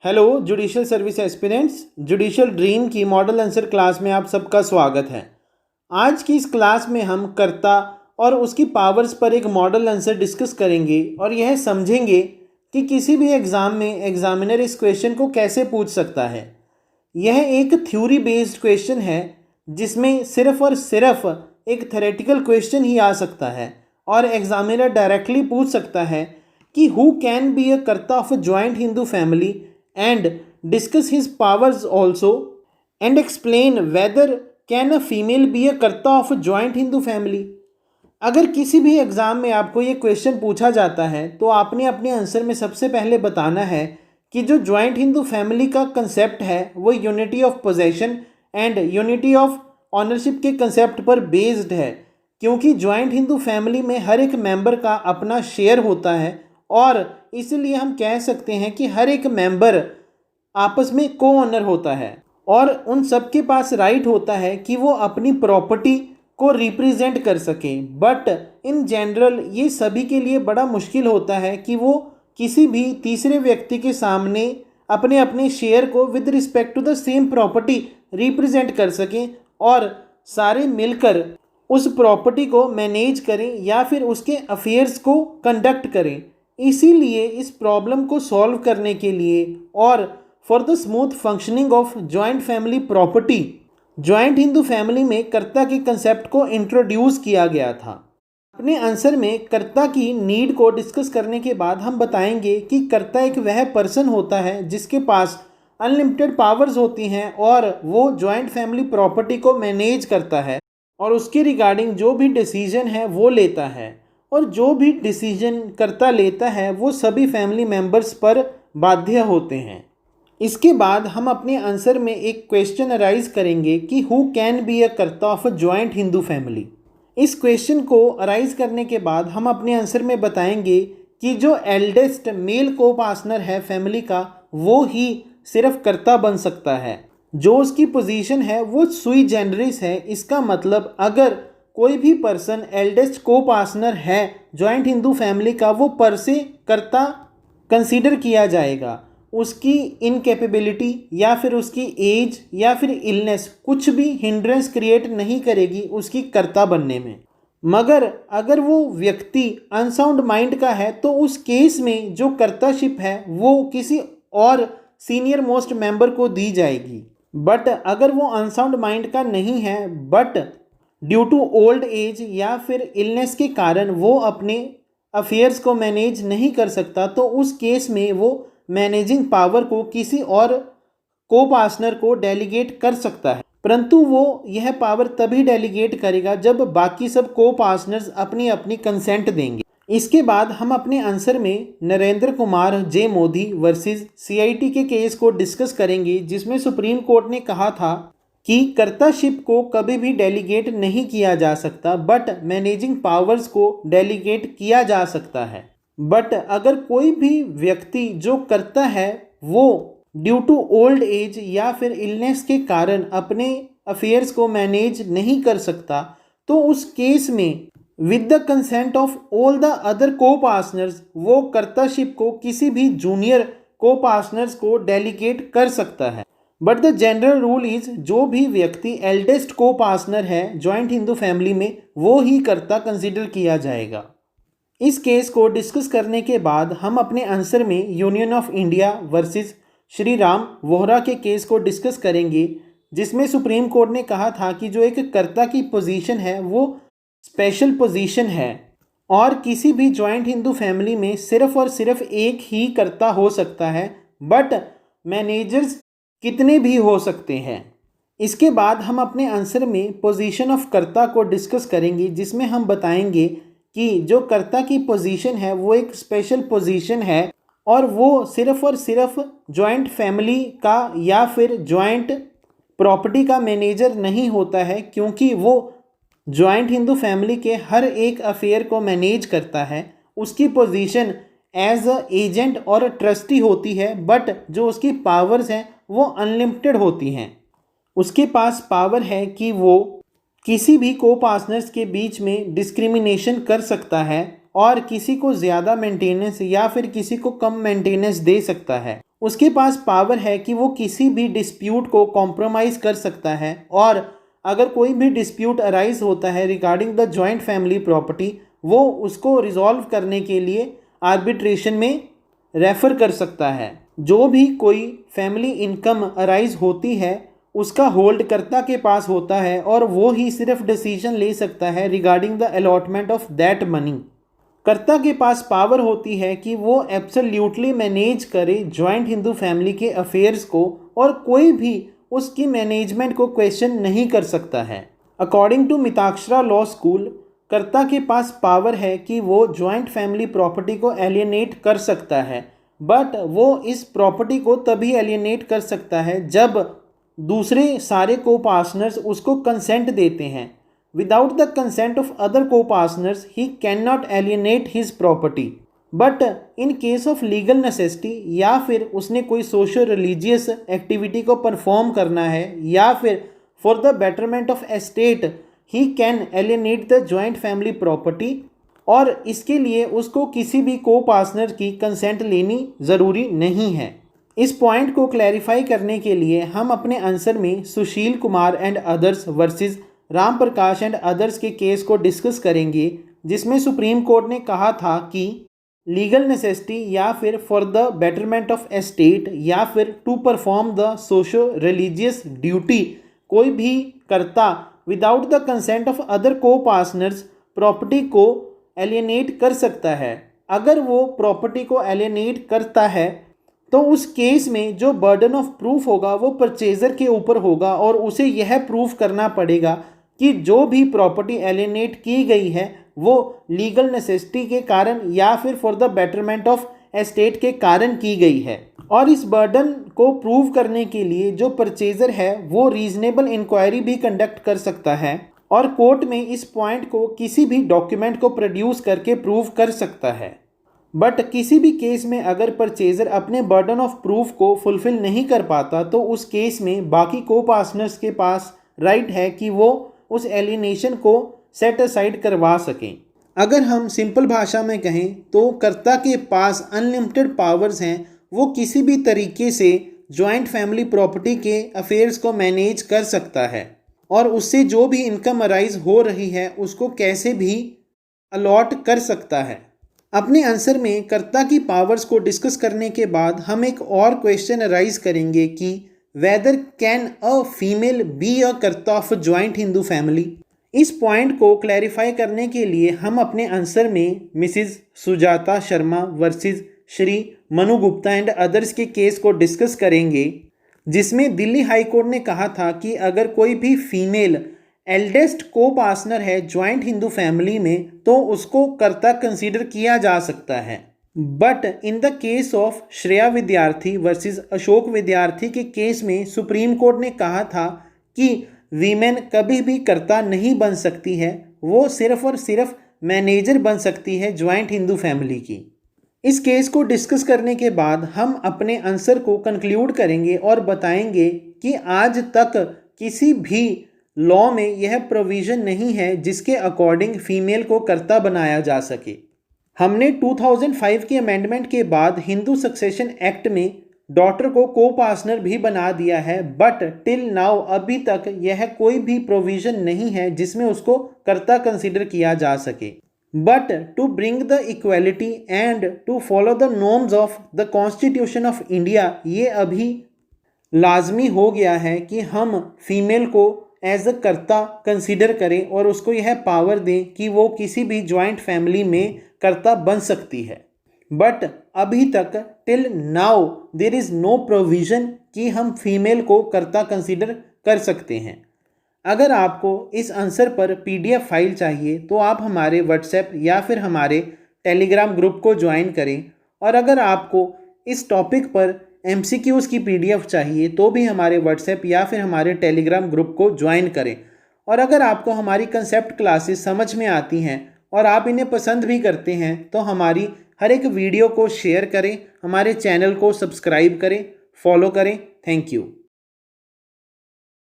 Hello judicial service aspirants, judicial dream की model answer class में आप सबका स्वागत है। आज की इस क्लास में हम कर्ता और उसकी पावर्स पर एक मॉडल आंसर डिस्कस करेंगे और यह समझेंगे कि किसी भी एग्ज़ाम में एग्जामिनर इस क्वेश्चन को कैसे पूछ सकता है। यह एक थ्योरी बेस्ड क्वेश्चन है जिसमें सिर्फ और सिर्फ एक थ्योरेटिकल क्वेश्चन ही आ सकता है और एग्जामिनर डायरेक्टली पूछ सकता है कि who can be a karta of a joint Hindu family and discuss his powers also and explain whether can a female be a कर्ता of a joint Hindu family। अगर किसी भी एग्ज़ाम में आपको ये क्वेश्चन पूछा जाता है तो आपने अपने आंसर में सबसे पहले बताना है कि जो जॉइंट हिंदू फैमिली का कंसेप्ट है वो unity of possession and unity of ownership के कंसेप्ट पर बेस्ड है, क्योंकि जॉइंट हिंदू फैमिली में हर एक मेंबर का अपना शेयर होता है और इसीलिए हम कह सकते हैं कि हर एक मेंबर आपस में को ओनर होता है और उन सब के पास राइट होता है कि वो अपनी प्रॉपर्टी को रिप्रेजेंट कर सकें। बट इन जनरल ये सभी के लिए बड़ा मुश्किल होता है कि वो किसी भी तीसरे व्यक्ति के सामने अपने अपने शेयर को with respect to the same property represent कर सकें और सारे मिलकर उस प्रॉपर्टी को मैनेज करें या फिर उसके अफेयर्स को कंडक्ट करें। इसीलिए इस प्रॉब्लम को सॉल्व करने के लिए और for the smooth functioning of joint family property, joint Hindu family में कर्ता के कंसेप्ट को इंट्रोड्यूस किया गया था। अपने आंसर में कर्ता की नीड को डिस्कस करने के बाद हम बताएंगे कि कर्ता एक वह पर्सन होता है जिसके पास अनलिमिटेड पावर्स होती हैं और वो जॉइंट फैमिली प्रॉपर्टी को मैनेज करता है और उसके रिगार्डिंग जो भी डिसीजन है वो लेता है और जो भी डिसीजन कर्ता लेता है वो सभी फैमिली मेंबर्स पर बाध्य होते हैं। इसके बाद हम अपने आंसर में एक क्वेश्चन अराइज करेंगे कि who can be a karta of a joint Hindu family. इस क्वेश्चन को अराइज करने के बाद हम अपने आंसर में बताएंगे कि जो एल्डेस्ट मेल को पार्टनर है फैमिली का वो ही सिर्फ कर्ता बन सकता है। जो उसकी पोजीशन है वो सुई जेनरिस है। इसका मतलब अगर कोई भी पर्सन एल्डेस्ट को पार्टनर है जॉइंट हिंदू फैमिली का वो पर से कर्ता कंसीडर किया जाएगा। उसकी इनकेपेबिलिटी या फिर उसकी एज या फिर इलनेस कुछ भी हिंड्रेंस क्रिएट नहीं करेगी उसकी कर्ता बनने में। मगर अगर वो व्यक्ति अनसाउंड माइंड का है तो उस केस में जो कर्ताशिप है वो किसी और सीनियर मोस्ट मेंबर को दी जाएगी। बट अगर वो अनसाउंड माइंड का नहीं है but due to old age या फिर इलनेस के कारण वो अपने अफेयर्स को मैनेज नहीं कर सकता तो उस केस में वो मैनेजिंग पावर को किसी और को पार्टनर को डेलीगेट कर सकता है, परंतु वो यह पावर तभी डेलीगेट करेगा जब बाकी सब को पार्टनर्स अपनी अपनी कंसेंट देंगे। इसके बाद हम अपने आंसर में नरेंद्र कुमार जे मोदी वर्सेस सीआईटी के केस को डिस्कस करेंगे जिसमें सुप्रीम कोर्ट ने कहा था कि कर्ताशिप को कभी भी डेलीगेट नहीं किया जा सकता बट मैनेजिंग पावर्स को डेलीगेट किया जा सकता है। बट अगर कोई भी व्यक्ति जो करता है वो ड्यू टू ओल्ड एज या फिर इलनेस के कारण अपने अफेयर्स को मैनेज नहीं कर सकता तो उस केस में with the consent of all the other को पार्टनर्स वो कर्ताशिप को किसी भी जूनियर को पार्टनर्स को डेलीगेट कर सकता है। But the general rule is जो भी व्यक्ति एल्डेस्ट को पार्टनर है जॉइंट हिंदू फैमिली में वो ही कर्ता कंसीडर किया जाएगा। इस केस को डिस्कस करने के बाद हम अपने आंसर में union of India versus Shri Ram Vohra के केस को डिस्कस करेंगे जिसमें सुप्रीम कोर्ट ने कहा था कि जो एक कर्ता की पोजीशन है वो स्पेशल पोजीशन है और किसी भी जॉइंट हिंदू फैमिली में सिर्फ और सिर्फ एक ही कर्ता हो सकता है बट मैनेजर्स कितने भी हो सकते हैं। इसके बाद हम अपने आंसर में पोजीशन ऑफ कर्ता को डिस्कस करेंगे जिसमें हम बताएंगे कि जो कर्ता की पोजीशन है वो एक स्पेशल पोजीशन है और वो सिर्फ और सिर्फ जॉइंट फैमिली का या फिर जॉइंट प्रॉपर्टी का मैनेजर नहीं होता है, क्योंकि वो जॉइंट हिंदू फैमिली के हर एक अफेयर को मैनेज करता है। उसकी पोजीशन एज अ एजेंट और ट्रस्टी होती है बट जो उसकी पावर्स हैं वो अनलिमिटेड होती हैं। उसके पास पावर है कि वो किसी भी को पार्टनर्स के बीच में डिस्क्रिमिनेशन कर सकता है और किसी को ज़्यादा मेंटेनेंस या फिर किसी को कम मेंटेनेंस दे सकता है उसके पास पावर है कि वो किसी भी डिस्प्यूट को कॉम्प्रोमाइज़ कर सकता है, और अगर कोई भी डिस्प्यूट अराइज होता है regarding the joint family property, वो उसको रिजॉल्व करने के लिए आर्बिट्रेशन में रेफ़र कर सकता है। जो भी कोई फैमिली इनकम अराइज होती है उसका होल्ड कर्ता के पास होता है, और वो ही सिर्फ डिसीजन ले सकता है regarding the allotment of that money. कर्ता के पास पावर होती है कि वो एब्सोल्यूटली मैनेज करे जॉइंट हिंदू फैमिली के अफेयर्स को, और कोई भी उसकी मैनेजमेंट को क्वेश्चन नहीं कर सकता है। According to Mitakshara law school, karta के पास पावर है कि वो जॉइंट फैमिली प्रॉपर्टी को एलियनेट कर सकता है, बट वो इस प्रॉपर्टी को तभी एलियनेट कर सकता है जब दूसरे सारे को पार्टनर्स उसको कंसेंट देते हैं। Without the consent of other को partners he can not alienate his property. But in case of legal necessity, या फिर उसने कोई सोशल रिलीजियस एक्टिविटी को परफॉर्म करना है, या फिर for the betterment of estate, he can alienate the joint family property, और इसके लिए उसको किसी भी को पार्टनर की कंसेंट लेनी ज़रूरी नहीं है। इस पॉइंट को क्लैरिफाई करने के लिए हम अपने आंसर में Sushil Kumar and others versus Ram Prakash and others के केस को डिस्कस करेंगे, जिसमें सुप्रीम कोर्ट ने कहा था कि लीगल नेसेसिटी, या फिर for the betterment of estate, या फिर to perform the socio religious duty, कोई भी karta without the consent of other को पार्टनर्स प्रॉपर्टी को एलियनेट कर सकता है। अगर वो प्रॉपर्टी को एलियनेट करता है तो उस केस में जो बर्डन ऑफ प्रूफ होगा वो परचेजर के ऊपर होगा, और उसे यह प्रूफ करना पड़ेगा कि जो भी प्रॉपर्टी एलियनेट की गई है वो लीगल नेसेसिटी के कारण या फिर for the betterment of estate के कारण की गई है। और इस बर्डन को प्रूव करने के लिए जो परचेजर है वो रीजनेबल इंक्वायरी भी कंडक्ट कर सकता है, और कोर्ट में इस पॉइंट को किसी भी डॉक्यूमेंट को प्रोड्यूस करके प्रूव कर सकता है। बट किसी भी केस में अगर परचेजर अपने बर्डन ऑफ प्रूफ को फुलफिल नहीं कर पाता तो उस केस में बाकी को पार्टनर्स के पास राइट है कि वो उस एलिनेशन को सेट असाइड करवा सकें। अगर हम सिंपल भाषा में कहें तो कर्ता के पास अनलिमिटेड पावर्स हैं, वो किसी भी तरीके से जॉइंट फैमिली प्रॉपर्टी के अफेयर्स को मैनेज कर सकता है, और उससे जो भी इनकम अराइज हो रही है उसको कैसे भी अलॉट कर सकता है। अपने आंसर में कर्ता की पावर्स को डिस्कस करने के बाद हम एक और क्वेश्चन अराइज करेंगे कि whether can a female be a karta of joint Hindu family. इस पॉइंट को क्लैरिफाई करने के लिए हम अपने आंसर में Mrs Sujata Sharma versus Shri Manu Gupta and others के केस को डिस्कस करेंगे, जिसमें दिल्ली हाई कोर्ट ने कहा था कि अगर कोई भी फीमेल एल्डेस्ट को पार्टनर है जॉइंट हिंदू फैमिली में तो उसको कर्ता कंसीडर किया जा सकता है। But in the case of Shreya विद्यार्थी वर्सेस अशोक विद्यार्थी के केस में सुप्रीम कोर्ट ने कहा था कि वीमेन कभी भी कर्ता नहीं बन सकती है, वो सिर्फ और सिर्फ मैनेजर बन सकती है जॉइंट हिंदू फैमिली की। इस केस को डिस्कस करने के बाद हम अपने आंसर को कंक्लूड करेंगे और बताएंगे कि आज तक किसी भी लॉ में यह प्रोविज़न नहीं है जिसके अकॉर्डिंग फीमेल को कर्ता बनाया जा सके। हमने 2005 के अमेंडमेंट के बाद हिंदू सक्सेशन एक्ट में डॉटर को पार्टनर भी बना दिया है, बट टिल नाउ अभी तक यह कोई भी प्रोविज़न नहीं है जिसमें उसको कर्ता कंसीडर किया जा सके। But to bring the equality and to follow the norms of the constitution of India, ये अभी लाजमी हो गया है कि हम फीमेल को एज अ कर्ता कंसीडर करें और उसको यह पावर दें कि वो किसी भी जॉइंट फैमिली में कर्ता बन सकती है। बट अभी तक till now there is no provision कि हम फीमेल को कर्ता कंसीडर कर सकते हैं। अगर आपको इस आंसर पर PDF फाइल चाहिए तो आप हमारे व्हाट्सएप या फिर हमारे टेलीग्राम ग्रुप को ज्वाइन करें, और अगर आपको इस टॉपिक पर MCQs की PDF चाहिए तो भी हमारे व्हाट्सएप या फिर हमारे टेलीग्राम ग्रुप को ज्वाइन करें। और अगर आपको हमारी कंसेप्ट क्लासेस समझ में आती हैं और आप इन्हें पसंद भी करते हैं तो हमारी हर एक वीडियो को शेयर करें, हमारे चैनल को सब्सक्राइब करें, फॉलो करें। Thank you.